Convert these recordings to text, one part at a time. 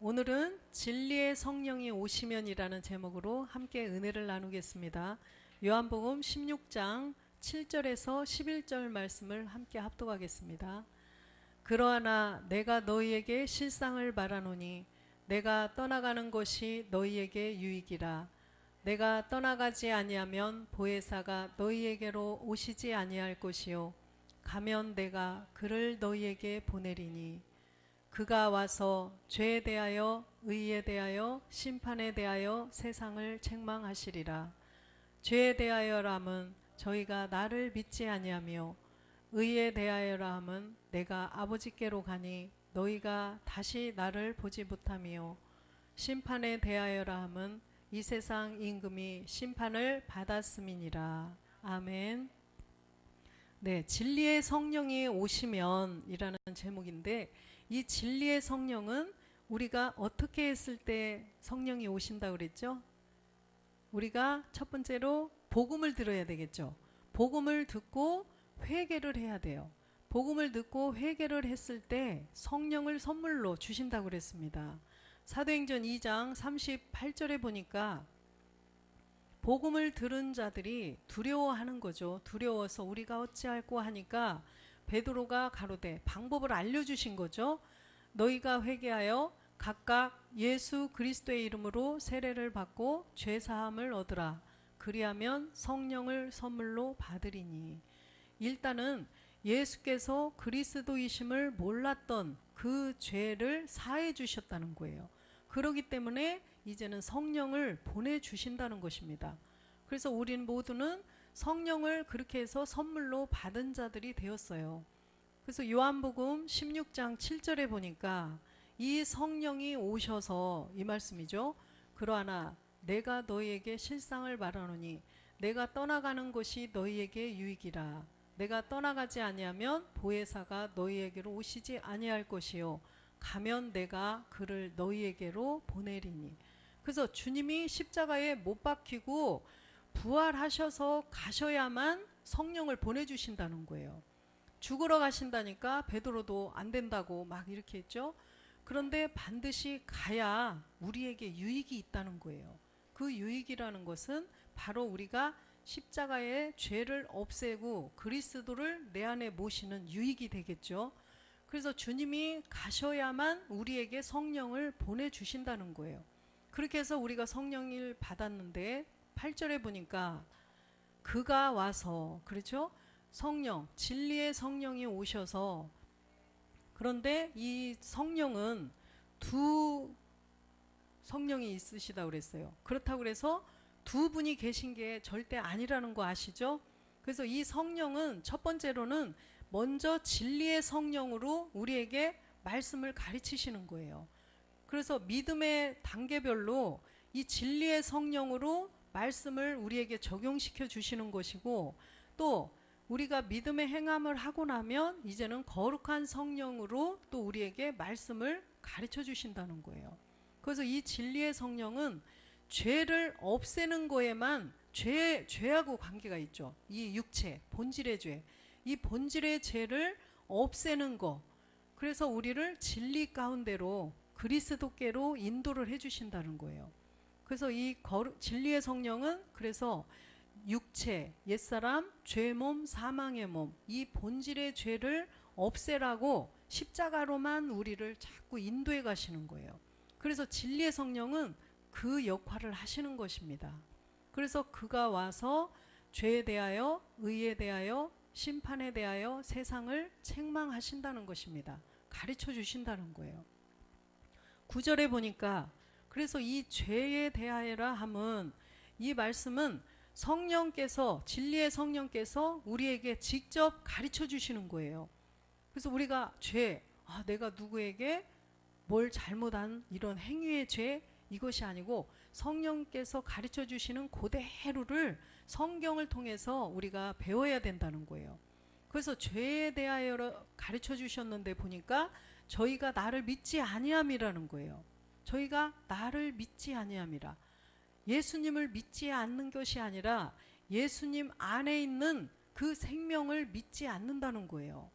오늘은 진리의 성령이 오시면이라는 제목으로 함께 은혜를 나누겠습니다. 요한복음 16장 7절에서 11절 말씀을 함께 합독하겠습니다. 그러하나 내가 너희에게 실상을 말하노니 내가 떠나가는 것이 너희에게 유익이라. 내가 떠나가지 아니하면 보혜사가 너희에게로 오시지 아니할 것이요 가면 내가 그를 너희에게 보내리니 그가 와서 죄에 대하여 의에 대하여 심판에 대하여 세상을 책망하시리라. 죄에 대하여라 함은 저희가 나를 믿지 아니하며 의에 대하여라 함은 내가 아버지께로 가니 너희가 다시 나를 보지 못하며 심판에 대하여라 함은 이 세상 임금이 심판을 받았음이니라. 아멘. 네, 진리의 성령이 오시면 이라는 제목인데, 이 진리의 성령은 우리가 어떻게 했을 때 성령이 오신다고 그랬죠? 우리가 첫 번째로 복음을 들어야 되겠죠. 복음을 듣고 회개를 해야 돼요. 복음을 듣고 회개를 했을 때 성령을 선물로 주신다고 그랬습니다. 사도행전 2장 38절에 보니까 복음을 들은 자들이 두려워하는 거죠. 두려워서 우리가 어찌할꼬 하니까 베드로가 가로되 방법을 알려주신 거죠. 너희가 회개하여 각각 예수 그리스도의 이름으로 세례를 받고 죄사함을 얻으라. 그리하면 성령을 선물로 받으리니. 일단은 예수께서 그리스도이심을 몰랐던 그 죄를 사해 주셨다는 거예요. 그렇기 때문에 이제는 성령을 보내주신다는 것입니다. 그래서 우린 모두는 성령을 그렇게 해서 선물로 받은 자들이 되었어요. 그래서 요한복음 16장 7절에 보니까 이 성령이 오셔서 이 말씀이죠. 그러하나 내가 너희에게 실상을 말하노니 내가 떠나가는 것이 너희에게 유익이라. 내가 떠나가지 아니하면 보혜사가 너희에게로 오시지 아니할 것이요 가면 내가 그를 너희에게로 보내리니. 그래서 주님이 십자가에 못 박히고 부활하셔서 가셔야만 성령을 보내주신다는 거예요. 죽으러 가신다니까 베드로도 안 된다고 막 이렇게 했죠. 그런데 반드시 가야 우리에게 유익이 있다는 거예요. 그 유익이라는 것은 바로 우리가 십자가의 죄를 없애고 그리스도를 내 안에 모시는 유익이 되겠죠. 그래서 주님이 가셔야만 우리에게 성령을 보내주신다는 거예요. 그렇게 해서 우리가 성령을 받았는데 8절에 보니까 그가 와서, 그렇죠? 성령, 진리의 성령이 오셔서, 그런데 이 성령은 두 성령이 있으시다고 그랬어요. 그렇다고 해서 두 분이 계신 게 절대 아니라는 거 아시죠? 그래서 이 성령은 첫 번째로는 먼저 진리의 성령으로 우리에게 말씀을 가르치시는 거예요. 그래서 믿음의 단계별로 이 진리의 성령으로 말씀을 우리에게 적용시켜 주시는 것이고, 또 우리가 믿음의 행함을 하고 나면 이제는 거룩한 성령으로 또 우리에게 말씀을 가르쳐 주신다는 거예요. 그래서 이 진리의 성령은 죄를 없애는 거에만 죄하고 관계가 있죠. 이 육체, 본질의 죄, 이 본질의 죄를 없애는 거. 그래서 우리를 진리 가운데로 그리스도께로 인도를 해주신다는 거예요. 그래서 이 진리의 성령은 그래서 육체, 옛사람, 죄몸, 사망의 몸, 이 본질의 죄를 없애라고 십자가로만 우리를 자꾸 인도해 가시는 거예요. 그래서 진리의 성령은 그 역할을 하시는 것입니다. 그래서 그가 와서 죄에 대하여, 의에 대하여, 심판에 대하여 세상을 책망하신다는 것입니다. 가르쳐 주신다는 거예요. 9절에 보니까 그래서 이 죄에 대하여라 함은, 이 말씀은 성령께서, 진리의 성령께서 우리에게 직접 가르쳐 주시는 거예요. 그래서 우리가 죄, 내가 누구에게 뭘 잘못한 이런 행위의 죄, 이것이 아니고 성령께서 가르쳐 주시는 그대로를 성경을 통해서 우리가 배워야 된다는 거예요. 그래서 죄에 대하여 가르쳐 주셨는데 보니까 저희가 나를 믿지 아니함이라는 거예요. 저희가 나를 믿지 아니함이라. 예수님을 믿지 않는 것이 아니라 예수님 안에 있는 그 생명을 믿지 않는다는 거예요.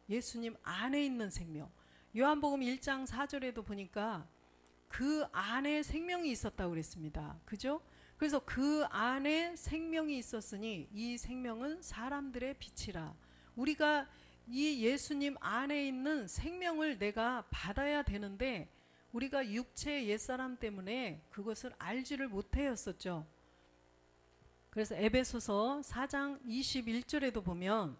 예수님 안에 있는 생명. 요한복음 1장 4절에도 보니까 그 안에 생명이 있었다고 그랬습니다. 그죠? 그래서 그 안에 생명이 있었으니 이 생명은 사람들의 빛이라. 우리가 이 예수님 안에 있는 생명을 내가 받아야 되는데 우리가 육체의 옛사람 때문에 그것을 알지를 못하였었죠. 그래서 에베소서 4장 21절에도 보면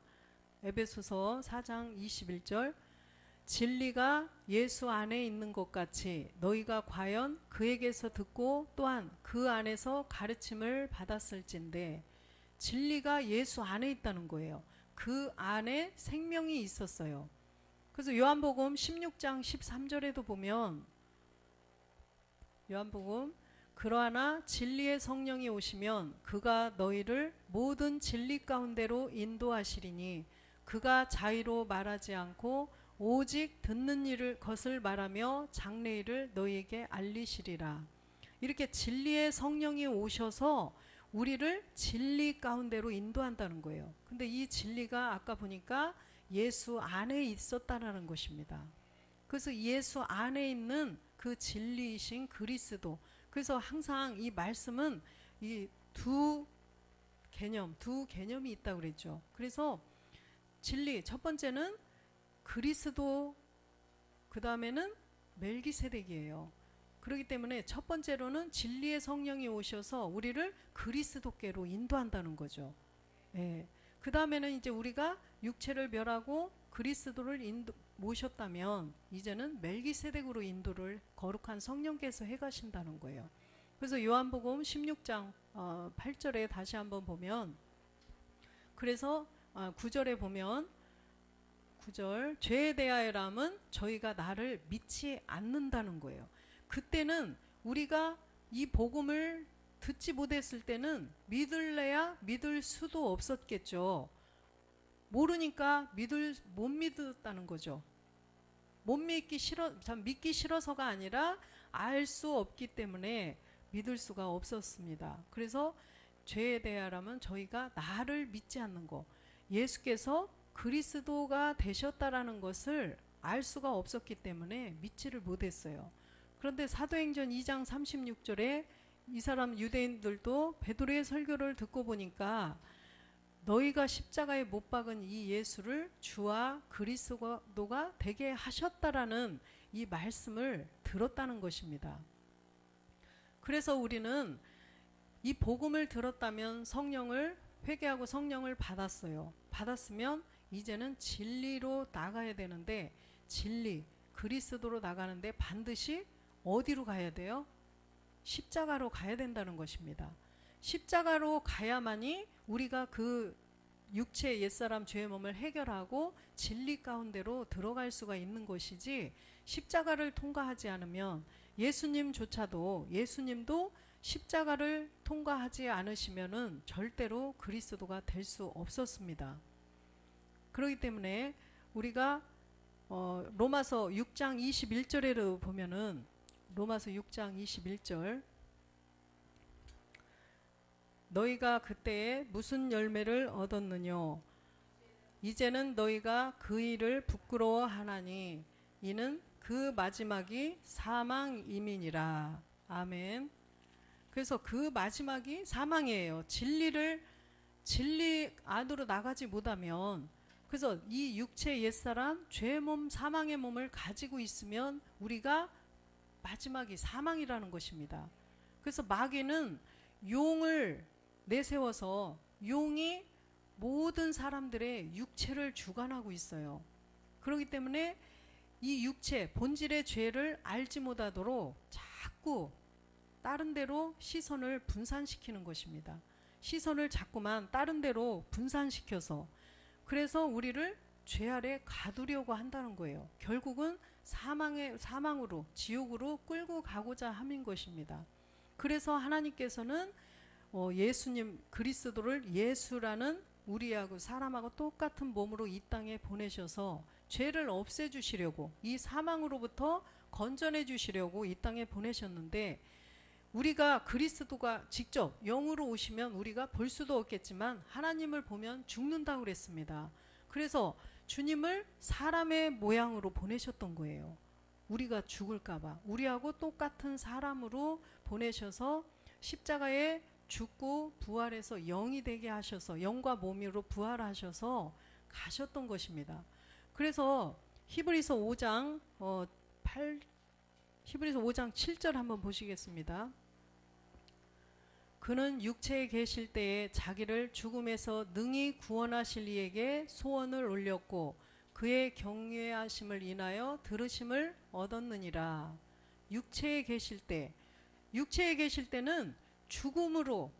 에베소서 4장 21절 진리가 예수 안에 있는 것 같이 너희가 과연 그에게서 듣고 또한 그 안에서 가르침을 받았을진데 진리가 예수 안에 있다는 거예요. 그 안에 생명이 있었어요. 그래서 요한복음 16장 13절에도 보면 요한복음 그러하나 진리의 성령이 오시면 그가 너희를 모든 진리 가운데로 인도하시리니 그가 자의로 말하지 않고 오직 듣는 일을 것을 말하며 장래일을 너희에게 알리시리라. 이렇게 진리의 성령이 오셔서 우리를 진리 가운데로 인도한다는 거예요. 근데 이 진리가 아까 보니까 예수 안에 있었다라는 것입니다. 그래서 예수 안에 있는 그 진리이신 그리스도. 그래서 항상 이 말씀은 이 두 개념이 있다고 그랬죠. 그래서 진리 첫 번째는 그리스도, 그 다음에는 멜기세덱이에요. 그렇기 때문에 첫 번째로는 진리의 성령이 오셔서 우리를 그리스도께로 인도한다는 거죠. 예. 그 다음에는 이제 우리가 육체를 멸하고 그리스도를 모셨다면 이제는 멜기세덱으로 인도를 거룩한 성령께서 해가신다는 거예요. 그래서 요한복음 16장 8절에 다시 한번 보면 그래서 9절에 보면 9절 죄에 대하여람은 저희가 나를 믿지 않는다는 거예요. 그때는 우리가 이 복음을 듣지 못했을 때는 믿을래야 믿을 수도 없었겠죠. 모르니까 못 믿었다는 거죠. 믿기 싫어서가 아니라 알 수 없기 때문에 믿을 수가 없었습니다. 그래서 죄에 대하여라면 저희가 나를 믿지 않는 거, 예수께서 그리스도가 되셨다라는 것을 알 수가 없었기 때문에 믿지를 못했어요. 그런데 사도행전 2장 36절에 이 사람 유대인들도 베드로의 설교를 듣고 보니까 너희가 십자가에 못 박은 이 예수를 주와 그리스도가 되게 하셨다라는 이 말씀을 들었다는 것입니다. 그래서 우리는 이 복음을 들었다면 성령을 회개하고 성령을 받았어요. 받았으면 이제는 진리로 나가야 되는데 진리, 그리스도로 나가는데 반드시 어디로 가야 돼요? 십자가로 가야 된다는 것입니다. 십자가로 가야만이 우리가 그 육체의 옛사람 죄의 몸을 해결하고 진리 가운데로 들어갈 수가 있는 것이지 십자가를 통과하지 않으면 예수님도 십자가를 통과하지 않으시면은 절대로 그리스도가 될 수 없었습니다. 그렇기 때문에 우리가 로마서 6장 21절에도 보면은 로마서 6장 21절 너희가 그때에 무슨 열매를 얻었느뇨 이제는 너희가 그 일을 부끄러워하나니 이는 그 마지막이 사망임이니라. 아멘. 그래서 그 마지막이 사망이에요. 진리 안으로 나가지 못하면 그래서 이 육체 옛사람 죄의 몸 사망의 몸을 가지고 있으면 우리가 마지막이 사망이라는 것입니다. 그래서 마귀는 용을 내세워서 용이 모든 사람들의 육체를 주관하고 있어요. 그렇기 때문에 이 육체 본질의 죄를 알지 못하도록 자꾸 다른 데로 시선을 분산시키는 것입니다. 시선을 자꾸만 다른 데로 분산시켜서 그래서 우리를 죄 아래 가두려고 한다는 거예요. 결국은 사망으로 지옥으로 끌고 가고자 함인 것입니다. 그래서 하나님께서는 예수님 그리스도를 예수라는 우리하고 사람하고 똑같은 몸으로 이 땅에 보내셔서 죄를 없애주시려고 이 사망으로부터 건져내 주시려고 이 땅에 보내셨는데 우리가 그리스도가 직접 영으로 오시면 우리가 볼 수도 없겠지만 하나님을 보면 죽는다고 그랬습니다. 그래서 주님을 사람의 모양으로 보내셨던 거예요. 우리가 죽을까봐 우리하고 똑같은 사람으로 보내셔서 십자가에 죽고 부활해서 영이 되게 하셔서 영과 몸으로 부활하셔서 가셨던 것입니다. 그래서 히브리서 5장 7절 한번 보시겠습니다. 그는 육체에 계실 때에 자기를 죽음에서 능히 구원하실 이에게 소원을 올렸고 그의 경외하심을 인하여 들으심을 얻었느니라. 육체에 계실 때는 죽음으로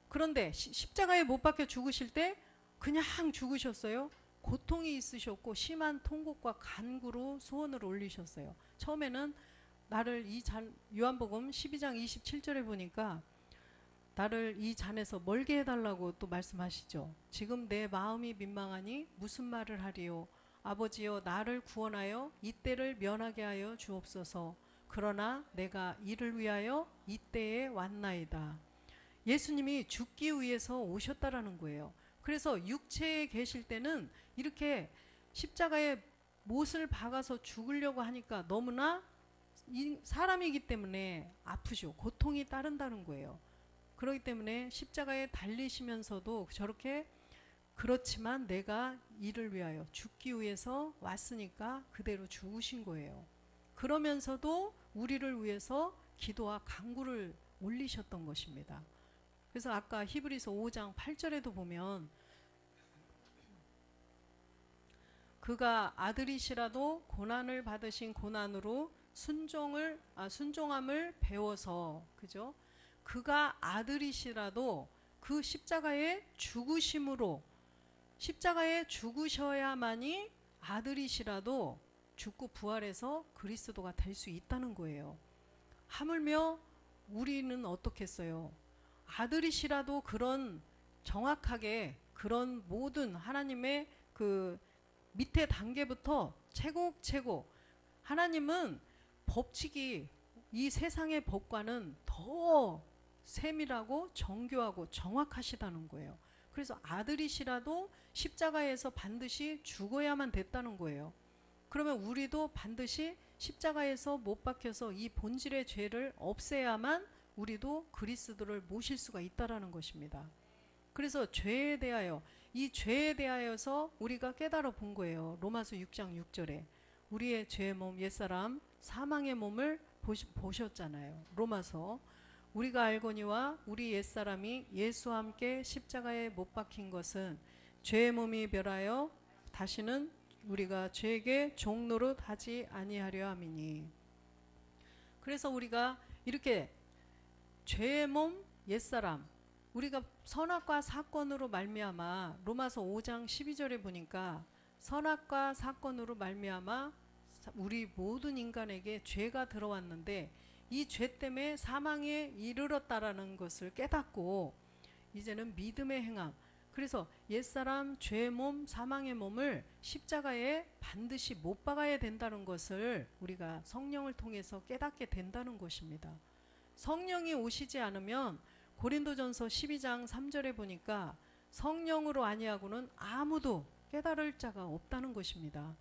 그런데 십자가에 못 박혀 죽으실 때 그냥 죽으셨어요. 고통이 있으셨고 심한 통곡과 간구로 소원을 올리셨어요. 처음에는 나를 요한복음 12장 27절에 보니까 나를 이 잔에서 멀게 해달라고 또 말씀하시죠. 지금 내 마음이 민망하니 무슨 말을 하리요. 아버지여 나를 구원하여 이때를 면하게 하여 주옵소서. 그러나 내가 이를 위하여 이때에 왔나이다. 예수님이 죽기 위해서 오셨다라는 거예요. 그래서 육체에 계실 때는 이렇게 십자가에 못을 박아서 죽으려고 하니까 너무나 사람이기 때문에 아프죠. 고통이 따른다는 거예요. 그렇기 때문에 십자가에 달리시면서도 저렇게 그렇지만 내가 이를 위하여 죽기 위해서 왔으니까 그대로 죽으신 거예요. 그러면서도 우리를 위해서 기도와 간구를 올리셨던 것입니다. 그래서 아까 히브리서 5장 8절에도 보면 그가 아들이시라도 고난을 받으신 고난으로 순종함을 배워서, 그죠? 그가 아들이시라도 그 십자가에 죽으셔야만이 아들이시라도 죽고 부활해서 그리스도가 될 수 있다는 거예요. 하물며 우리는 어떻겠어요? 아들이시라도 그런 정확하게 그런 모든 하나님의 그 밑에 단계부터 차곡차곡 하나님은 법칙이 이 세상의 법과는 더 세밀하고 정교하고 정확하시다는 거예요. 그래서 아들이시라도 십자가에서 반드시 죽어야만 됐다는 거예요. 그러면 우리도 반드시 십자가에서 못 박혀서 이 본질의 죄를 없애야만 우리도 그리스도를 모실 수가 있다라는 것입니다. 그래서 죄에 대하여서 우리가 깨달아 본 거예요. 로마서 6장 6절에 우리의 죄의 몸 옛사람 사망의 몸을 보셨잖아요. 로마서 우리가 알거니와 우리 옛사람이 예수와 함께 십자가에 못 박힌 것은 죄의 몸이 멸하여 다시는 우리가 죄에게 종노릇 하지 아니하려 함이니. 그래서 우리가 이렇게 죄의 몸 옛사람 우리가 선악과 사건으로 말미암아 로마서 5장 12절에 보니까 선악과 사건으로 말미암아 우리 모든 인간에게 죄가 들어왔는데 이 죄 때문에 사망에 이르렀다라는 것을 깨닫고 이제는 믿음의 행함, 그래서 옛사람 죄의 몸 사망의 몸을 십자가에 반드시 못 박아야 된다는 것을 우리가 성령을 통해서 깨닫게 된다는 것입니다. 성령이 오시지 않으면 고린도전서 12장 3절에 보니까 성령으로 아니하고는 아무도 깨달을 자가 없다는 것입니다.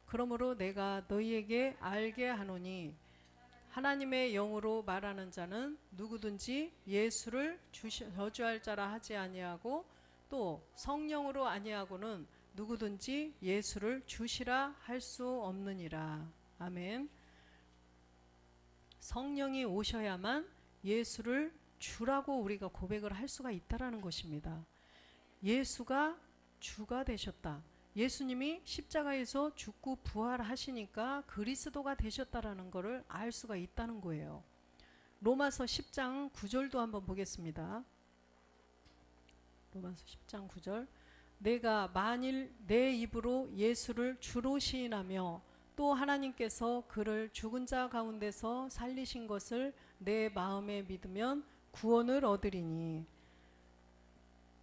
그러므로 내가 너희에게 알게 하노니 하나님의 영으로 말하는 자는 누구든지 예수를 저주할 자라 하지 아니하고 또 성령으로 아니하고는 누구든지 예수를 주시라 할 수 없느니라. 아멘. 성령이 오셔야만 예수를 주라고 우리가 고백을 할 수가 있다라는 것입니다. 예수가 주가 되셨다. 예수님이 십자가에서 죽고 부활하시니까 그리스도가 되셨다라는 것을 알 수가 있다는 거예요. 로마서 10장 9절도 한번 보겠습니다. 로마서 10장 9절 내가 만일 내 입으로 예수를 주로 시인하며 또 하나님께서 그를 죽은 자 가운데서 살리신 것을 내 마음에 믿으면 구원을 얻으리니.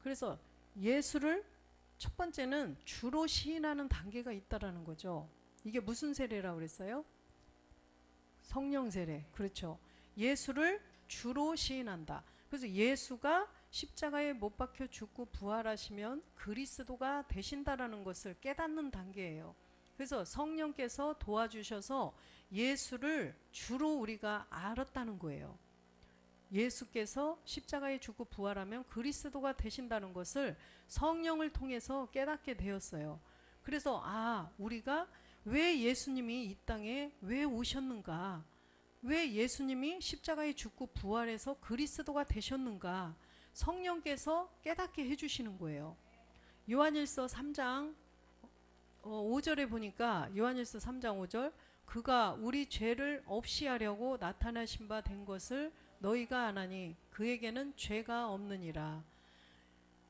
그래서 예수를 첫 번째는 주로 시인하는 단계가 있다라는 거죠. 이게 무슨 세례라고 그랬어요? 성령 세례. 그렇죠. 예수를 주로 시인한다. 그래서 예수가 십자가에 못 박혀 죽고 부활하시면 그리스도가 되신다라는 것을 깨닫는 단계예요. 그래서 성령께서 도와주셔서 예수를 주로 우리가 알았다는 거예요. 예수께서 십자가에 죽고 부활하면 그리스도가 되신다는 것을 성령을 통해서 깨닫게 되었어요. 그래서 우리가 왜 예수님이 이 땅에 왜 오셨는가, 왜 예수님이 십자가에 죽고 부활해서 그리스도가 되셨는가, 성령께서 깨닫게 해주시는 거예요. 요한일서 3장 5절에 보니까, 요한일서 3장 5절, 그가 우리 죄를 없이 하려고 나타나신 바 된 것을 너희가 아나니 그에게는 죄가 없느니라.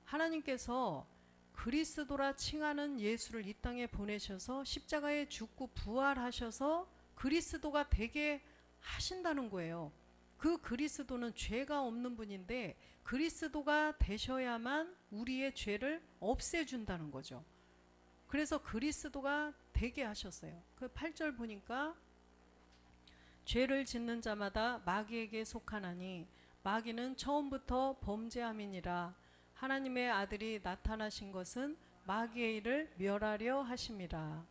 하나님께서 그리스도라 칭하는 예수를 이 땅에 보내셔서 십자가에 죽고 부활하셔서 그리스도가 되게 하신다는 거예요. 그 그리스도는 죄가 없는 분인데 그리스도가 되셔야만 우리의 죄를 없애준다는 거죠. 그래서 그리스도가 되게 하셨어요. 그 8절 보니까 죄를 짓는 자마다 마귀에게 속하나니 마귀는 처음부터 범죄함이니라. 하나님의 아들이 나타나신 것은 마귀의 일을 멸하려 하심이라.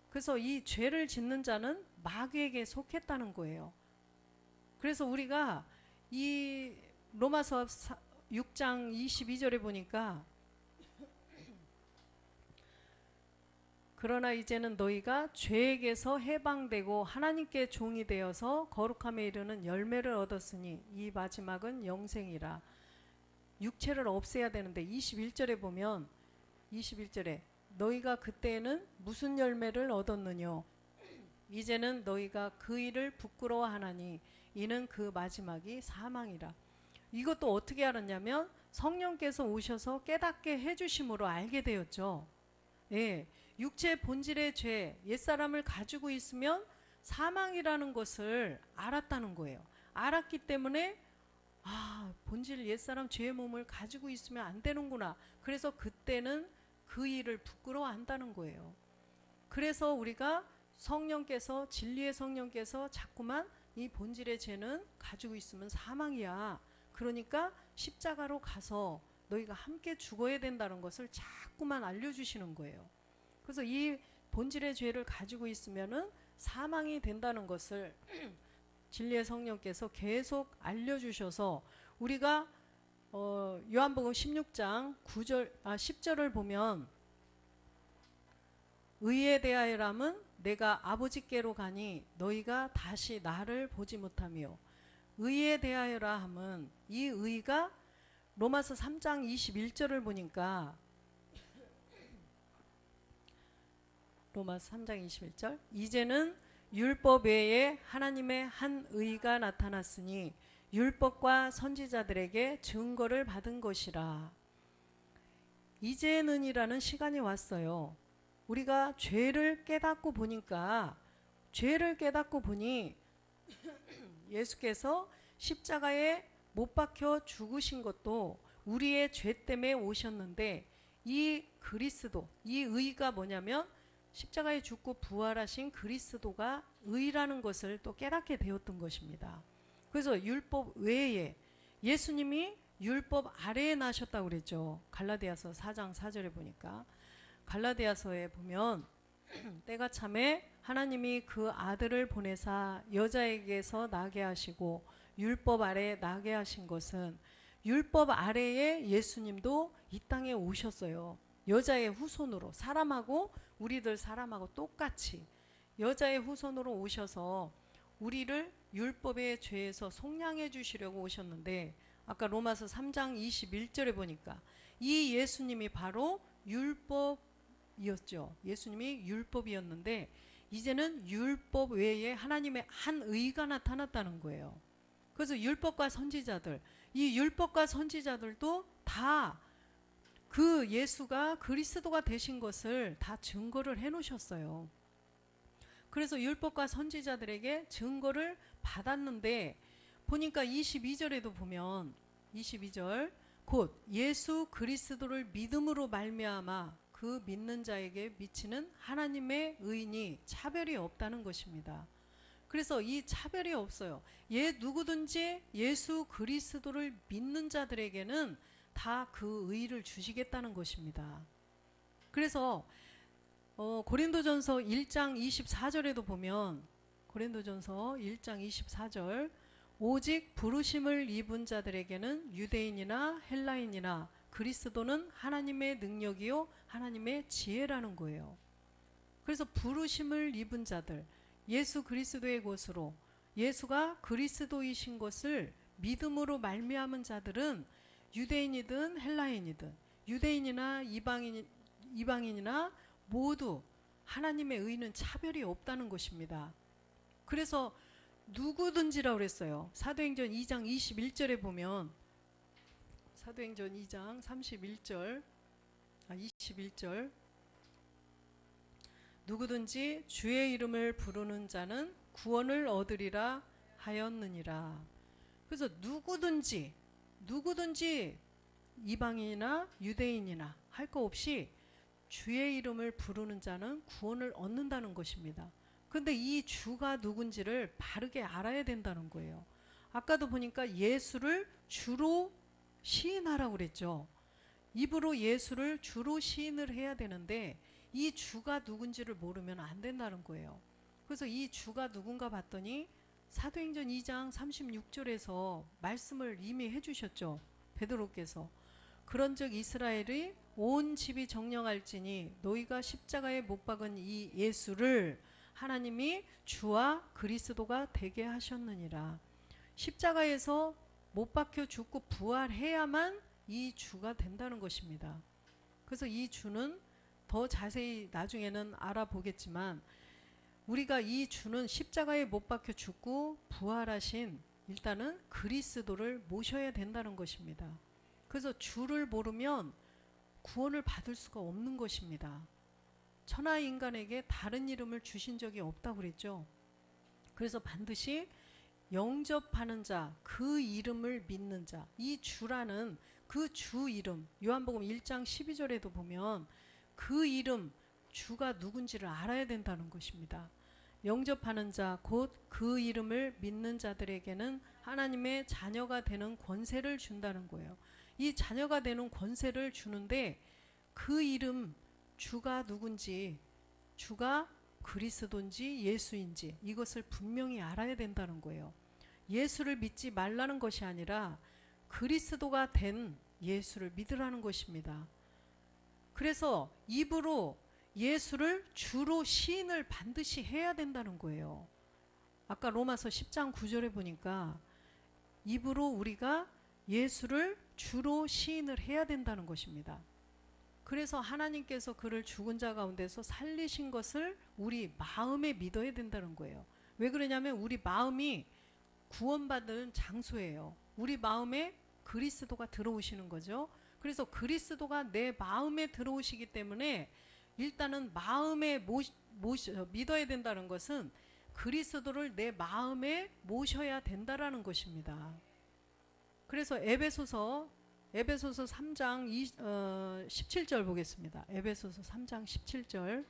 그래서 이 죄를 짓는 자는 마귀에게 속했다는 거예요. 그래서 우리가 이 로마서 6장 22절에 보니까 그러나 이제는 너희가 죄에게서 해방되고 하나님께 종이 되어서 거룩함에 이르는 열매를 얻었으니 이 마지막은 영생이라. 육체를 없애야 되는데 21절에 보면 21절에 너희가 그때에는 무슨 열매를 얻었느뇨? 이제는 너희가 그 일을 부끄러워하나니 이는 그 마지막이 사망이라. 이것도 어떻게 알았냐면 성령께서 오셔서 깨닫게 해주심으로 알게 되었죠. 예, 육체 본질의 죄, 옛사람을 가지고 있으면 사망이라는 것을 알았다는 거예요. 알았기 때문에 본질 옛사람 죄의 몸을 가지고 있으면 안 되는구나. 그래서 그때는 그 일을 부끄러워한다는 거예요. 그래서 우리가 성령께서, 진리의 성령께서 자꾸만 이 본질의 죄는 가지고 있으면 사망이야. 그러니까 십자가로 가서 너희가 함께 죽어야 된다는 것을 자꾸만 알려주시는 거예요. 그래서 이 본질의 죄를 가지고 있으면은 사망이 된다는 것을 진리의 성령께서 계속 알려주셔서 우리가 요한복음 16장 10절을 보면 의에 대하여람은 내가 아버지께로 가니 너희가 다시 나를 보지 못하며, 의에 대하여라 함은 이 의가 로마서 3장 21절을 보니까 로마서 3장 21절 이제는 율법 외에 하나님의 한 의가 나타났으니 율법과 선지자들에게 증거를 받은 것이라. 이제는이라는 시간이 왔어요. 우리가 죄를 깨닫고 보니까, 죄를 깨닫고 보니 예수께서 십자가에 못 박혀 죽으신 것도 우리의 죄 때문에 오셨는데, 이 그리스도, 이 의가 뭐냐면 십자가에 죽고 부활하신 그리스도가 의라는 것을 또 깨닫게 되었던 것입니다. 그래서 율법 외에 예수님이 율법 아래에 나셨다고 그랬죠. 갈라디아서 4장 4절에 보니까, 갈라디아서에 보면 때가 참에 하나님이 그 아들을 보내사 여자에게서 나게 하시고 율법 아래에 나게 하신 것은, 율법 아래에 예수님도 이 땅에 오셨어요. 여자의 후손으로, 우리들 사람하고 똑같이 여자의 후손으로 오셔서 우리를 율법의 죄에서 속량해 주시려고 오셨는데, 아까 로마서 3장 21절에 보니까 이 예수님이 바로 율법이었죠. 예수님이 율법이었는데 이제는 율법 외에 하나님의 한 의가 나타났다는 거예요. 그래서 율법과 선지자들, 이 율법과 선지자들도 다 그 예수가 그리스도가 되신 것을 다 증거를 해 놓으셨어요. 그래서 율법과 선지자들에게 증거를 받았는데, 보니까 22절에도 보면 22절 곧 예수 그리스도를 믿음으로 말미암아 그 믿는 자에게 미치는 하나님의 의인이 차별이 없다는 것입니다. 그래서 이 차별이 없어요. 누구든지 예수 그리스도를 믿는 자들에게는 다 그 의를 주시겠다는 것입니다. 그래서 고린도전서 1장 24절에도 보면 고린도전서 1장 24절 오직 부르심을 입은 자들에게는 유대인이나 헬라인이나 그리스도는 하나님의 능력이요 하나님의 지혜라는 거예요. 그래서 부르심을 입은 자들, 예수 그리스도의 것으로 예수가 그리스도이신 것을 믿음으로 말미암은 자들은 유대인이든 헬라인이든 유대인이나 이방인이나 모두 하나님의 의는 차별이 없다는 것입니다. 그래서 누구든지라고 그랬어요. 사도행전 2장 21절에 보면 사도행전 2장 21절 누구든지 주의 이름을 부르는 자는 구원을 얻으리라 하였느니라. 그래서 누구든지 이방인이나 유대인이나 할 거 없이 주의 이름을 부르는 자는 구원을 얻는다는 것입니다. 근데 이 주가 누군지를 바르게 알아야 된다는 거예요. 아까도 보니까 예수를 주로 시인하라고 그랬죠. 입으로 예수를 주로 시인을 해야 되는데 이 주가 누군지를 모르면 안 된다는 거예요. 그래서 이 주가 누군가 봤더니 사도행전 2장 36절에서 말씀을 이미 해주셨죠. 베드로께서 그런즉 이스라엘의 온 집이 정령할지니 너희가 십자가에 못 박은 이 예수를 하나님이 주와 그리스도가 되게 하셨느니라. 십자가에서 못 박혀 죽고 부활해야만 이 주가 된다는 것입니다. 그래서 이 주는 더 자세히 나중에는 알아보겠지만 우리가 이 주는 십자가에 못 박혀 죽고 부활하신 일단은 그리스도를 모셔야 된다는 것입니다. 그래서 주를 모르면 구원을 받을 수가 없는 것입니다. 천하 인간에게 다른 이름을 주신 적이 없다고 그랬죠. 그래서 반드시 영접하는 자, 그 이름을 믿는 자, 이 주라는 그 주 이름, 요한복음 1장 12절에도 보면 그 이름, 주가 누군지를 알아야 된다는 것입니다. 영접하는 자, 곧 그 이름을 믿는 자들에게는 하나님의 자녀가 되는 권세를 준다는 거예요. 이 자녀가 되는 권세를 주는데 그 이름, 주가 누군지, 주가 그리스도인지 예수인지 이것을 분명히 알아야 된다는 거예요. 예수를 믿지 말라는 것이 아니라 그리스도가 된 예수를 믿으라는 것입니다. 그래서 입으로 예수를 주로 시인을 반드시 해야 된다는 거예요. 아까 로마서 10장 9절에 보니까 입으로 우리가 예수를 주로 시인을 해야 된다는 것입니다. 그래서 하나님께서 그를 죽은 자 가운데서 살리신 것을 우리 마음에 믿어야 된다는 거예요. 왜 그러냐면 우리 마음이 구원받은 장소예요. 우리 마음에 그리스도가 들어오시는 거죠. 그래서 그리스도가 내 마음에 들어오시기 때문에 일단은 마음에 믿어야 된다는 것은 그리스도를 내 마음에 모셔야 된다라는 것입니다. 그래서 에베소서 3장 17절 보겠습니다. 에베소서 3장 17절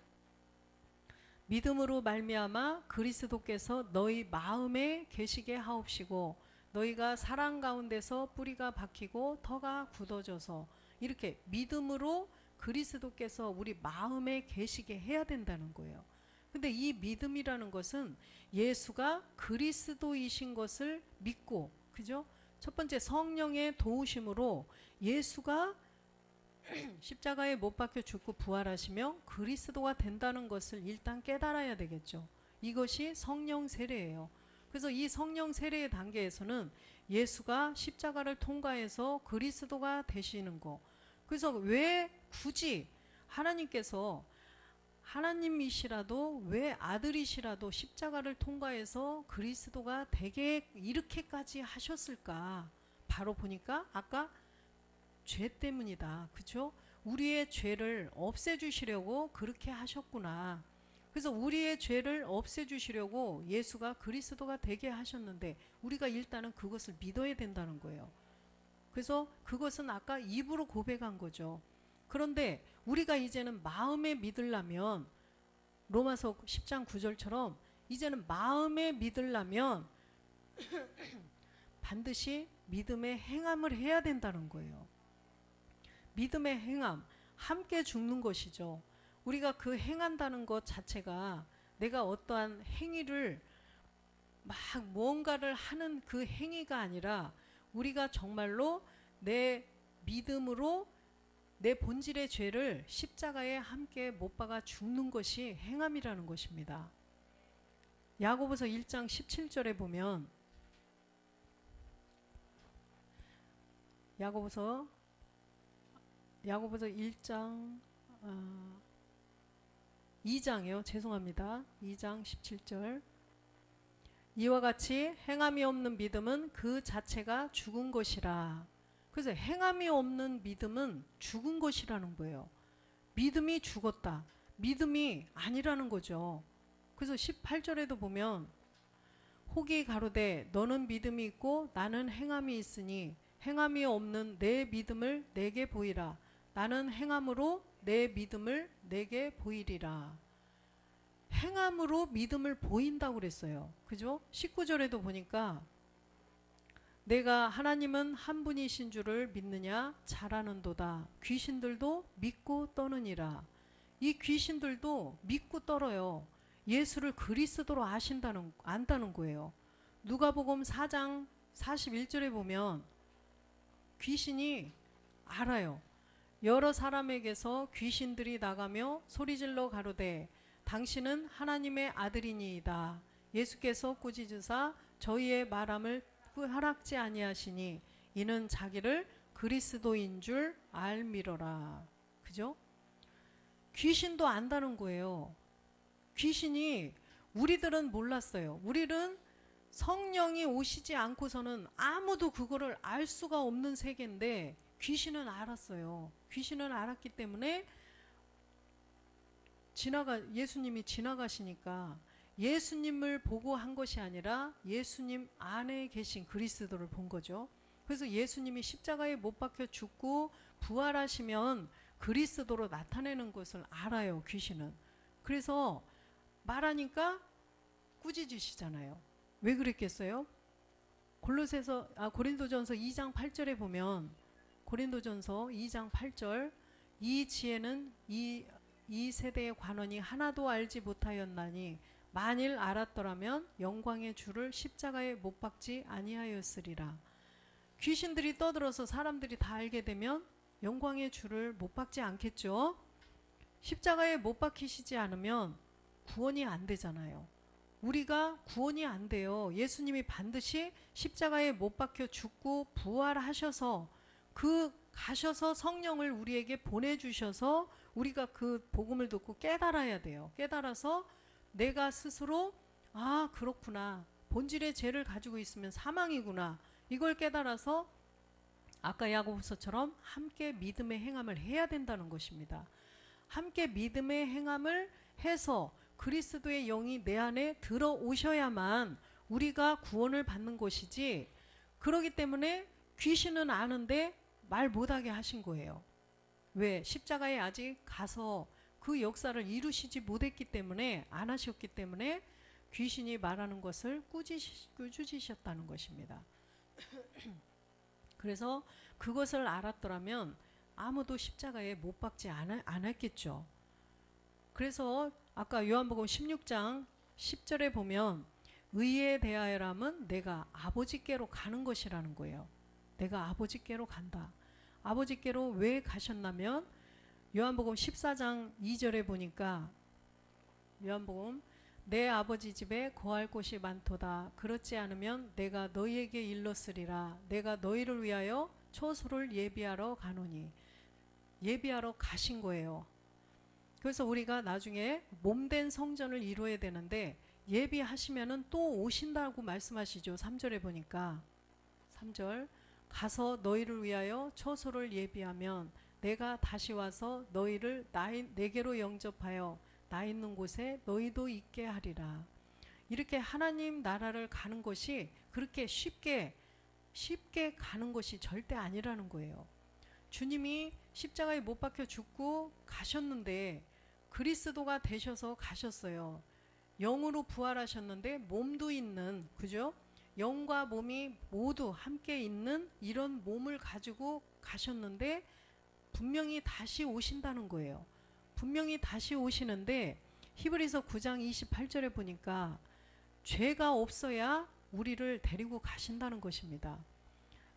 믿음으로 말미암아 그리스도께서 너희 마음에 계시게 하옵시고 너희가 사랑 가운데서 뿌리가 박히고 터가 굳어져서 이렇게 믿음으로 그리스도께서 우리 마음에 계시게 해야 된다는 거예요. 근데 이 믿음이라는 것은 예수가 그리스도이신 것을 믿고, 그죠? 첫 번째 성령의 도우심으로 예수가 십자가에 못 박혀 죽고 부활하시며 그리스도가 된다는 것을 일단 깨달아야 되겠죠. 이것이 성령 세례예요. 그래서 이 성령 세례의 단계에서는 예수가 십자가를 통과해서 그리스도가 되시는 거. 그래서 왜 굳이 하나님께서 하나님이시라도 왜 아들이시라도 십자가를 통과해서 그리스도가 되게 이렇게까지 하셨을까? 바로 보니까 아까 죄 때문이다. 그렇죠? 우리의 죄를 없애주시려고 그렇게 하셨구나. 그래서 우리의 죄를 없애주시려고 예수가 그리스도가 되게 하셨는데 우리가 일단은 그것을 믿어야 된다는 거예요. 그래서 그것은 아까 입으로 고백한 거죠. 그런데 우리가 이제는 마음에 믿으려면 로마서 10장 9절처럼 이제는 마음에 믿으려면 반드시 믿음의 행함을 해야 된다는 거예요. 믿음의 행함, 함께 죽는 것이죠. 우리가 그 행한다는 것 자체가 내가 어떠한 행위를 막 무언가를 하는 그 행위가 아니라 우리가 정말로 내 믿음으로 내 본질의 죄를 십자가에 함께 못 박아 죽는 것이 행함이라는 것입니다. 야고보서 1장 17절에 보면 야고보서 1장 2장이요. 죄송합니다. 2장 17절. 이와 같이 행함이 없는 믿음은 그 자체가 죽은 것이라. 그래서 행함이 없는 믿음은 죽은 것이라는 거예요. 믿음이 죽었다. 믿음이 아니라는 거죠. 그래서 18절에도 보면 혹이 가로되 너는 믿음이 있고 나는 행함이 있으니 행함이 없는 내 믿음을 내게 보이라. 나는 행함으로 내 믿음을 내게 보이리라. 행함으로 믿음을 보인다고 그랬어요. 그죠? 19절에도 보니까 내가 하나님은 한 분이신 줄을 믿느냐 잘 아는도다. 귀신들도 믿고 떠느니라. 이 귀신들도 믿고 떨어요. 예수를 그리스도로 안다는 거예요. 누가복음 4장 41절에 보면 귀신이 알아요. 여러 사람에게서 귀신들이 나가며 소리질러 가로되 당신은 하나님의 아들이니이다. 예수께서 꾸짖으사 저희의 말함을 허락지 아니하시니 이는 자기를 그리스도인 줄 알미러라. 그죠? 귀신도 안다는 거예요. 귀신이 우리들은 몰랐어요. 우리는 성령이 오시지 않고서는 아무도 그거를 알 수가 없는 세계인데 귀신은 알았어요. 귀신은 알았기 때문에 예수님이 지나가시니까 예수님을 보고 한 것이 아니라 예수님 안에 계신 그리스도를 본 거죠. 그래서 예수님이 십자가에 못 박혀 죽고 부활하시면 그리스도로 나타내는 것을 알아요. 귀신은. 그래서 말하니까 꾸짖으시잖아요. 왜 그랬겠어요? 고린도전서 2장 8절에 보면 고린도전서 2장 8절 이 지혜는 이 세대의 관원이 하나도 알지 못하였나니 만일 알았더라면 영광의 주를 십자가에 못 박지 아니하였으리라. 귀신들이 떠들어서 사람들이 다 알게 되면 영광의 주를 못 박지 않겠죠. 십자가에 못 박히시지 않으면 구원이 안 되잖아요. 우리가 구원이 안 돼요. 예수님이 반드시 십자가에 못 박혀 죽고 부활하셔서 가셔서 성령을 우리에게 보내주셔서 우리가 그 복음을 듣고 깨달아야 돼요. 깨달아서 내가 스스로 그렇구나. 본질의 죄를 가지고 있으면 사망이구나. 이걸 깨달아서 아까 야고보서처럼 함께 믿음의 행함을 해야 된다는 것입니다. 함께 믿음의 행함을 해서 그리스도의 영이 내 안에 들어오셔야만 우리가 구원을 받는 것이지, 그러기 때문에 귀신은 아는데 말 못하게 하신 거예요. 왜? 십자가에 아직 가서 그 역사를 이루시지 못했기 때문에, 안 하셨기 때문에 귀신이 말하는 것을 꾸짖으셨다는 것입니다. 그래서 그것을 알았더라면 아무도 십자가에 못 박지 않았겠죠. 그래서 아까 요한복음 16장 10절에 보면 의에 대하여라면 내가 아버지께로 가는 것이라는 거예요. 내가 아버지께로 간다. 아버지께로 왜 가셨냐면 요한복음 14장 2절에 보니까 요한복음 내 아버지 집에 거할 곳이 많도다. 그렇지 않으면 내가 너희에게 일렀으리라. 내가 너희를 위하여 초소를 예비하러 가노니. 예비하러 가신 거예요. 그래서 우리가 나중에 몸된 성전을 이루어야 되는데 예비하시면은 또 오신다고 말씀하시죠. 3절에 보니까 3절 가서 너희를 위하여 초소를 예비하면 내가 다시 와서 너희를 내게로 영접하여 나 있는 곳에 너희도 있게 하리라. 이렇게 하나님 나라를 가는 것이 그렇게 쉽게 가는 것이 절대 아니라는 거예요. 주님이 십자가에 못 박혀 죽고 가셨는데 그리스도가 되셔서 가셨어요. 영으로 부활하셨는데 몸도 있는, 그죠? 영과 몸이 모두 함께 있는 이런 몸을 가지고 가셨는데 분명히 다시 오신다는 거예요. 분명히 다시 오시는데 히브리서 9장 28절에 보니까 죄가 없어야 우리를 데리고 가신다는 것입니다.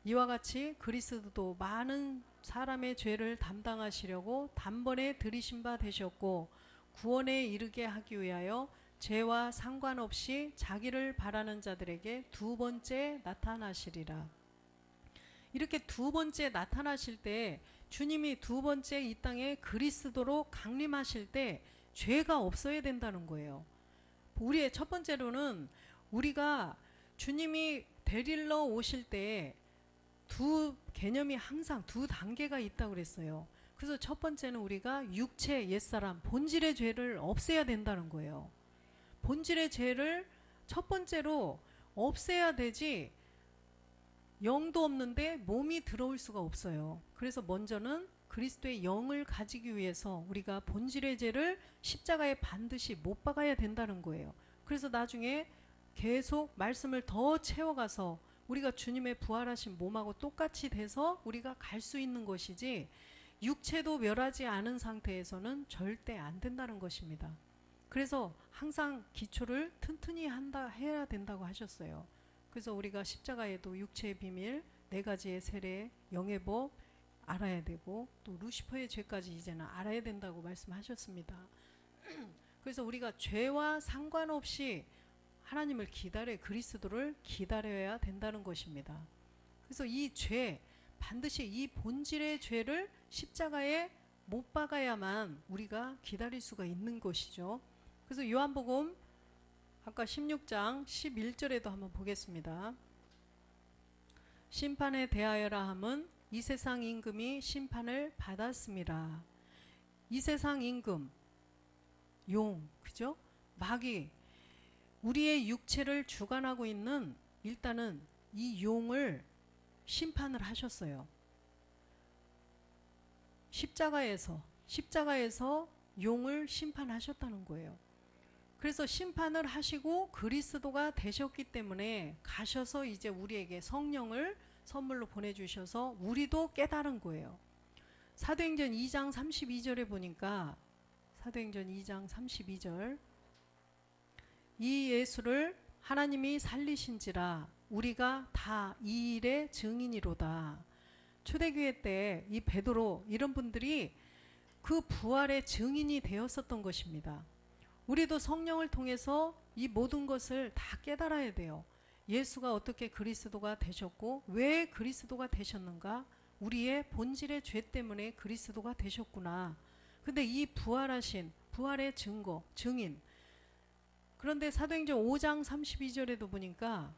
이와 같이 그리스도도 많은 사람의 죄를 담당하시려고 단번에 들이신 바 되셨고 구원에 이르게 하기 위하여 죄와 상관없이 자기를 바라는 자들에게 두 번째 나타나시리라. 이렇게 두 번째 나타나실 때 주님이 두 번째 이 땅에 그리스도로 강림하실 때 죄가 없어야 된다는 거예요. 우리의 첫 번째로는 우리가 주님이 데리러 오실 때 두 개념이 항상 두 단계가 있다고 그랬어요. 그래서 첫 번째는 우리가 육체 옛사람 본질의 죄를 없애야 된다는 거예요. 본질의 죄를 첫 번째로 없애야 되지 영도 없는데 몸이 들어올 수가 없어요. 그래서 먼저는 그리스도의 영을 가지기 위해서 우리가 본질의 죄를 십자가에 반드시 못 박아야 된다는 거예요. 그래서 나중에 계속 말씀을 더 채워가서 우리가 주님의 부활하신 몸하고 똑같이 돼서 우리가 갈 수 있는 것이지 육체도 멸하지 않은 상태에서는 절대 안 된다는 것입니다. 그래서 항상 기초를 튼튼히 해야 된다고 하셨어요. 그래서 우리가 십자가에도 육체의 비밀, 네 가지의 세례, 영의 법 알아야 되고 또 루시퍼의 죄까지 이제는 알아야 된다고 말씀하셨습니다. 그래서 우리가 죄와 상관없이 하나님을 그리스도를 기다려야 된다는 것입니다. 그래서 이 죄, 반드시 이 본질의 죄를 십자가에 못 박아야만 우리가 기다릴 수가 있는 것이죠. 그래서 요한복음 아까 16장 11절에도 한번 보겠습니다. 심판에 대하여라 함은 이 세상 임금이 심판을 받았습니다. 이 세상 임금, 용, 그죠? 마귀, 우리의 육체를 주관하고 있는 일단은 이 용을 심판을 하셨어요. 십자가에서 용을 심판하셨다는 거예요. 그래서 심판을 하시고 그리스도가 되셨기 때문에 가셔서 이제 우리에게 성령을 선물로 보내주셔서 우리도 깨달은 거예요. 사도행전 2장 32절에 보니까 사도행전 2장 32절 이 예수를 하나님이 살리신지라 우리가 다 이 일의 증인이로다. 초대교회 때 이 베드로 이런 분들이 그 부활의 증인이 되었었던 것입니다. 우리도 성령을 통해서 이 모든 것을 다 깨달아야 돼요. 예수가 어떻게 그리스도가 되셨고 왜 그리스도가 되셨는가? 우리의 본질의 죄 때문에 그리스도가 되셨구나. 근데 이 부활하신 부활의 증거, 증인. 그런데 사도행전 5장 32절에도 보니까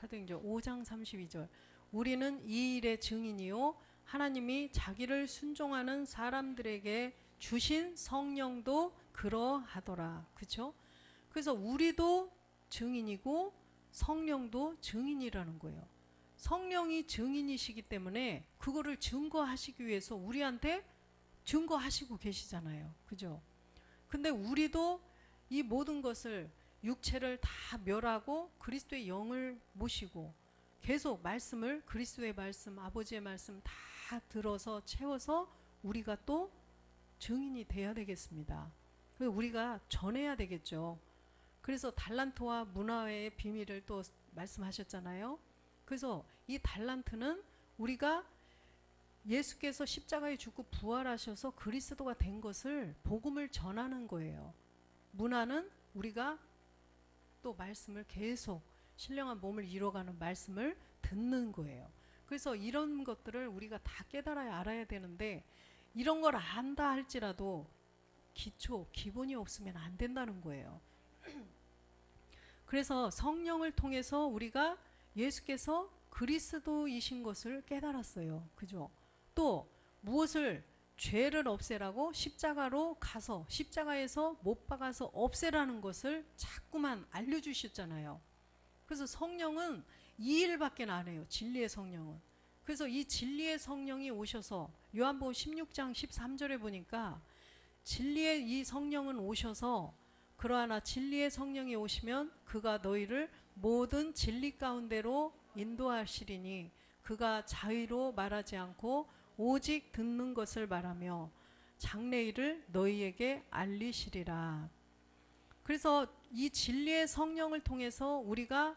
사도행전 5장 32절 우리는 이 일의 증인이요 하나님이 자기를 순종하는 사람들에게 주신 성령도 그러하더라. 그렇죠? 그래서 우리도 증인이고 성령도 증인이라는 거예요. 성령이 증인이시기 때문에 그거를 증거하시기 위해서 우리한테 증거하시고 계시잖아요. 그죠? 근데 우리도 이 모든 것을 육체를 다 멸하고 그리스도의 영을 모시고 계속 말씀을 그리스도의 말씀, 아버지의 말씀 다 들어서 채워서 우리가 또 증인이 돼야 되겠습니다. 우리가 전해야 되겠죠. 그래서 달란트와 문화의 비밀을 또 말씀하셨잖아요. 그래서 이 달란트는 우리가 예수께서 십자가에 죽고 부활하셔서 그리스도가 된 것을 복음을 전하는 거예요. 문화는 우리가 또 말씀을 계속 신령한 몸을 이뤄가는 말씀을 듣는 거예요. 그래서 이런 것들을 우리가 다 깨달아야 알아야 되는데 이런 걸 안다 할지라도 기본이 없으면 안 된다는 거예요. 그래서 성령을 통해서 우리가 예수께서 그리스도이신 것을 깨달았어요. 그죠? 또 무엇을 죄를 없애라고 십자가로 가서 십자가에서 못 박아서 없애라는 것을 자꾸만 알려주셨잖아요. 그래서 성령은 이 일밖에 안 해요. 진리의 성령은. 그래서 이 진리의 성령이 오셔서 요한복음 16장 13절에 보니까 진리의 이 성령은 오셔서 그러하나 진리의 성령이 오시면 그가 너희를 모든 진리 가운데로 인도하시리니 그가 자의로 말하지 않고 오직 듣는 것을 말하며 장래일을 너희에게 알리시리라. 그래서 이 진리의 성령을 통해서 우리가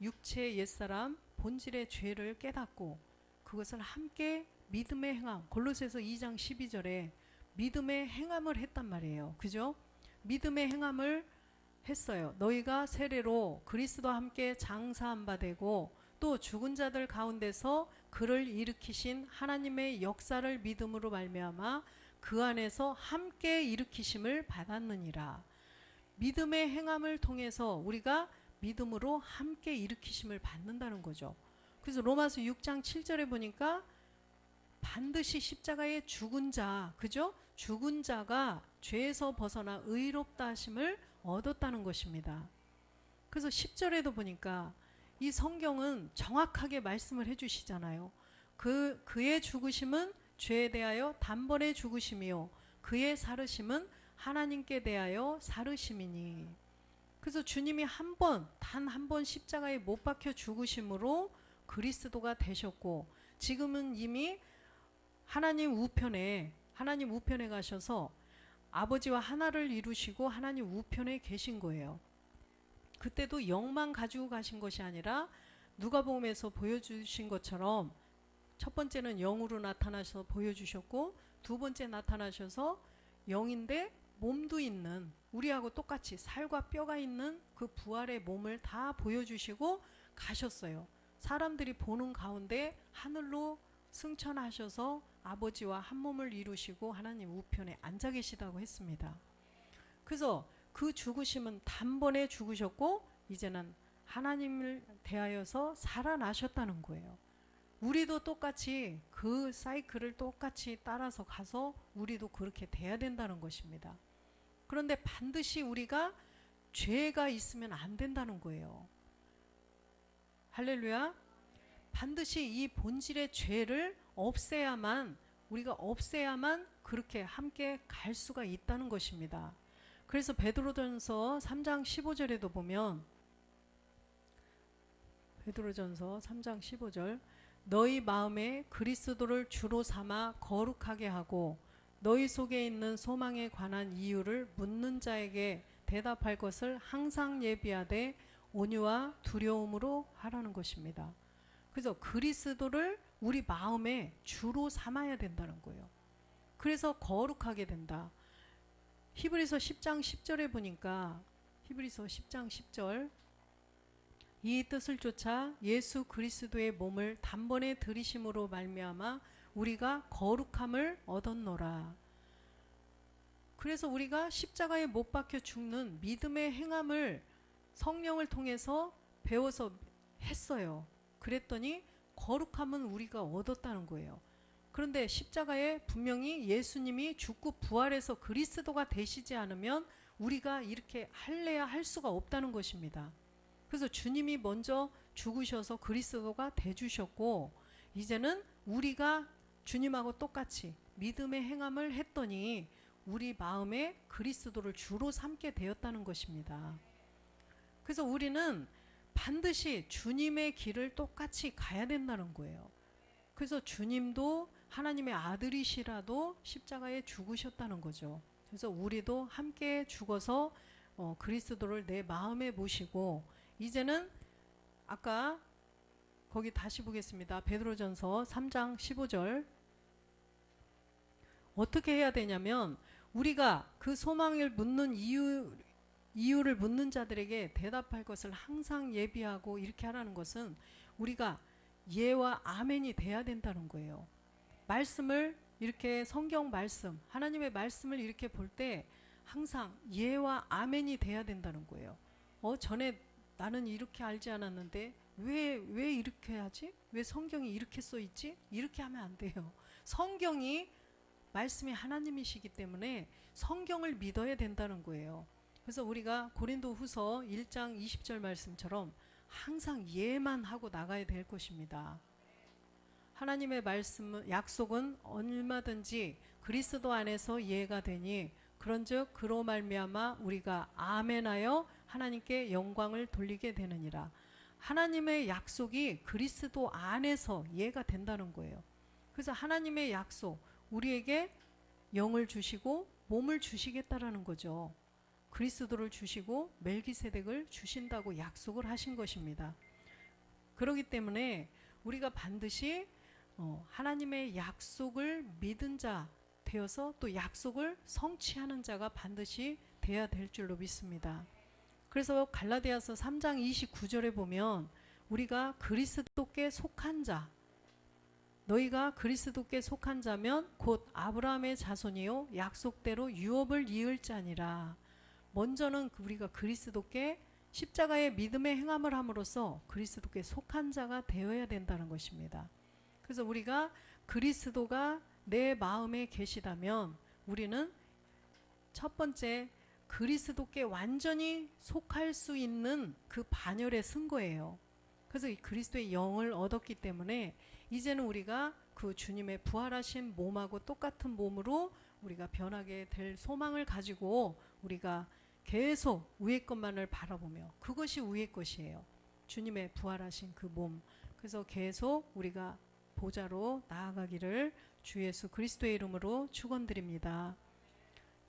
육체의 옛사람 본질의 죄를 깨닫고 그것을 함께 믿음의 행함, 골로새서 2장 12절에 믿음의 행함을 했단 말이에요. 그죠? 믿음의 행함을 했어요. 너희가 세례로 그리스도와 함께 장사한 바 되고 또 죽은 자들 가운데서 그를 일으키신 하나님의 역사를 믿음으로 말미암아 그 안에서 함께 일으키심을 받았느니라. 믿음의 행함을 통해서 우리가 믿음으로 함께 일으키심을 받는다는 거죠. 그래서 로마서 6장 7절에 보니까 반드시 십자가에 죽은 자, 그죠? 죽은 자가 죄에서 벗어나 의롭다 하심을 얻었다는 것입니다. 그래서 10절에도 보니까 이 성경은 정확하게 말씀을 해주시잖아요. 그의 죽으심은 죄에 대하여 단번에 죽으심이요 그의 살으심은 하나님께 대하여 살으심이니. 그래서 주님이 단 한 번 십자가에 못 박혀 죽으심으로 그리스도가 되셨고 지금은 이미 하나님 우편에 가셔서 아버지와 하나를 이루시고 하나님 우편에 계신 거예요. 그때도 영만 가지고 가신 것이 아니라 누가복음에서 보여주신 것처럼 첫 번째는 영으로 나타나셔서 보여주셨고 두 번째 나타나셔서 영인데 몸도 있는 우리하고 똑같이 살과 뼈가 있는 그 부활의 몸을 다 보여주시고 가셨어요. 사람들이 보는 가운데 하늘로 승천하셔서 아버지와 한 몸을 이루시고 하나님 우편에 앉아 계시다고 했습니다. 그래서 그 죽으심은 단번에 죽으셨고 이제는 하나님을 대하여서 살아나셨다는 거예요. 우리도 똑같이 그 사이클을 똑같이 따라서 가서 우리도 그렇게 돼야 된다는 것입니다. 그런데 반드시 우리가 죄가 있으면 안 된다는 거예요. 할렐루야. 반드시 이 본질의 죄를 우리가 없애야만 그렇게 함께 갈 수가 있다는 것입니다. 그래서 베드로전서 3장 15절에도 보면 베드로전서 3장 15절 너희 마음에 그리스도를 주로 삼아 거룩하게 하고 너희 속에 있는 소망에 관한 이유를 묻는 자에게 대답할 것을 항상 예비하되 온유와 두려움으로 하라는 것입니다. 그래서 그리스도를 우리 마음에 주로 삼아야 된다는 거예요. 그래서 거룩하게 된다. 히브리서 10장 10절에 보니까 히브리서 10장 10절 이 뜻을 쫓아 예수 그리스도의 몸을 단번에 들이심으로 말미암아 우리가 거룩함을 얻었노라. 그래서 우리가 십자가에 못 박혀 죽는 믿음의 행함을 성령을 통해서 배워서 했어요. 그랬더니 거룩함은 우리가 얻었다는 거예요. 그런데 십자가에 분명히 예수님이 죽고 부활해서 그리스도가 되시지 않으면 우리가 이렇게 할래야 할 수가 없다는 것입니다. 그래서 주님이 먼저 죽으셔서 그리스도가 되주셨고 이제는 우리가 주님하고 똑같이 믿음의 행함을 했더니 우리 마음에 그리스도를 주로 삼게 되었다는 것입니다. 그래서 우리는 반드시 주님의 길을 똑같이 가야 된다는 거예요. 그래서 주님도 하나님의 아들이시라도 십자가에 죽으셨다는 거죠. 그래서 우리도 함께 죽어서 그리스도를 내 마음에 모시고 이제는 아까 거기 다시 보겠습니다. 베드로전서 3장 15절 어떻게 해야 되냐면 우리가 그 소망을 묻는 이유를 묻는 자들에게 대답할 것을 항상 예비하고 이렇게 하라는 것은 우리가 예와 아멘이 돼야 된다는 거예요. 말씀을 이렇게 성경 말씀 하나님의 말씀을 이렇게 볼 때 항상 예와 아멘이 돼야 된다는 거예요. 전에 나는 이렇게 알지 않았는데 왜 이렇게 하지? 왜 성경이 이렇게 써 있지? 이렇게 하면 안 돼요. 성경이 말씀이 하나님이시기 때문에 성경을 믿어야 된다는 거예요. 그래서 우리가 고린도후서 1장 20절 말씀처럼 항상 예만 하고 나가야 될 것입니다. 하나님의 말씀은 약속은 얼마든지 그리스도 안에서 예가 되니 그런즉 그로 말미암아 우리가 아멘하여 하나님께 영광을 돌리게 되느니라. 하나님의 약속이 그리스도 안에서 예가 된다는 거예요. 그래서 하나님의 약속 우리에게 영을 주시고 몸을 주시겠다라는 거죠. 그리스도를 주시고 멜기세덱을 주신다고 약속을 하신 것입니다. 그렇기 때문에 우리가 반드시 하나님의 약속을 믿은 자 되어서 또 약속을 성취하는 자가 반드시 돼야 될 줄로 믿습니다. 그래서 갈라디아서 3장 29절에 보면 우리가 그리스도께 속한 자, 너희가 그리스도께 속한 자면 곧 아브라함의 자손이요 약속대로 유업을 이을 자니라. 먼저는 우리가 그리스도께 십자가의 믿음의 행함을 함으로써 그리스도께 속한 자가 되어야 된다는 것입니다. 그래서 우리가 그리스도가 내 마음에 계시다면 우리는 첫 번째 그리스도께 완전히 속할 수 있는 그 반열에 쓴 거예요. 그래서 이 그리스도의 영을 얻었기 때문에 이제는 우리가 그 주님의 부활하신 몸하고 똑같은 몸으로 우리가 변하게 될 소망을 가지고 우리가 계속 위의 것만을 바라보며 그것이 위의 것이에요. 주님의 부활하신 그 몸. 그래서 계속 우리가 보좌로 나아가기를 주 예수 그리스도의 이름으로 축원드립니다.